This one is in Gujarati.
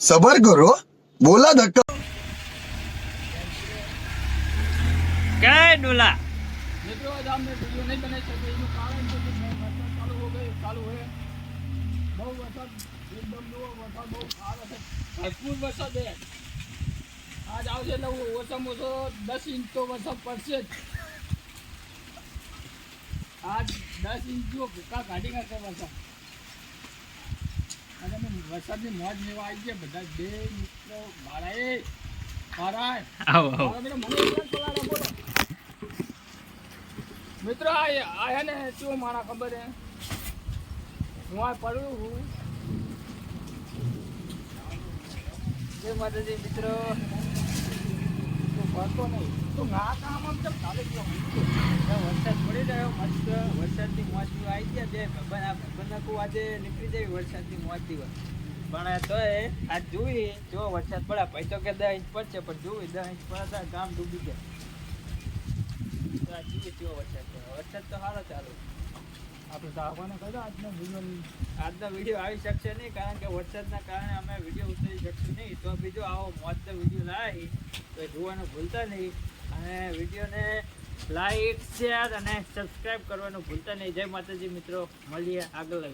સબર કરો, બોલા ધક્કા કઈ ડોલા મિત્રો आज हमने वीडियो नहीं बनाई सके એનું કારણ છે કે વરસાદ ચાલુ હો ગયો ચાલુ હે બહુ વરસાદ એકદમ નો વરસાદ બહુ આવે છે ભરપૂર વરસાદ છે આજ આવશે એટલે ઓછામાં ઓછો 10 ઇંચ તો વરસાદ પડશે જ આજ 10 ઇંચ જો ભૂકા કાઢી નાખે વરસાદ અને અમે વરસાદની મોજ લેવા આવી ગયા બધા બે મિત્રો મારા આવો આવો મને બોલો મિત્રો આ હે ને શું મારા ખબર હે હું આ પડું હું જય માતાજી મિત્રો તો પડતો નહીં તો આ કામ આમ કેમ ચાલે છે વરસાદ પડી રહ્યો મસ્ત વરસાદની મોજ આવી ગયા બે ભગવાન આ ભગવાનના આજે નીકળી જાય વરસાદની મોજ પણ તોય આજ જોઈ જો વરસાદ પડે પછી તો કે 10 ઇંચ પડશે પણ જોઈ 10 ઇંચ પડે ગામ ડૂબી જાય તો આ જોઈએ કેવો વરસાદ વરસાદ તો સારો ચાલુ આપણે તો આવવાને કહેતા આજનો વિડીયો આવી શકશે નહીં કારણ કે વરસાદના કારણે અમે વિડીયો ઉતારી શકશું નહીં તો બીજો આવો મોજનો વિડીયો લાવી તો જોવાનું ભૂલતા નહીં અને વિડીયોને લાઈક શેર અને સબસ્ક્રાઈબ કરવાનું ભૂલતા નહીં જય માતાજી મિત્રો મળીએ આગળ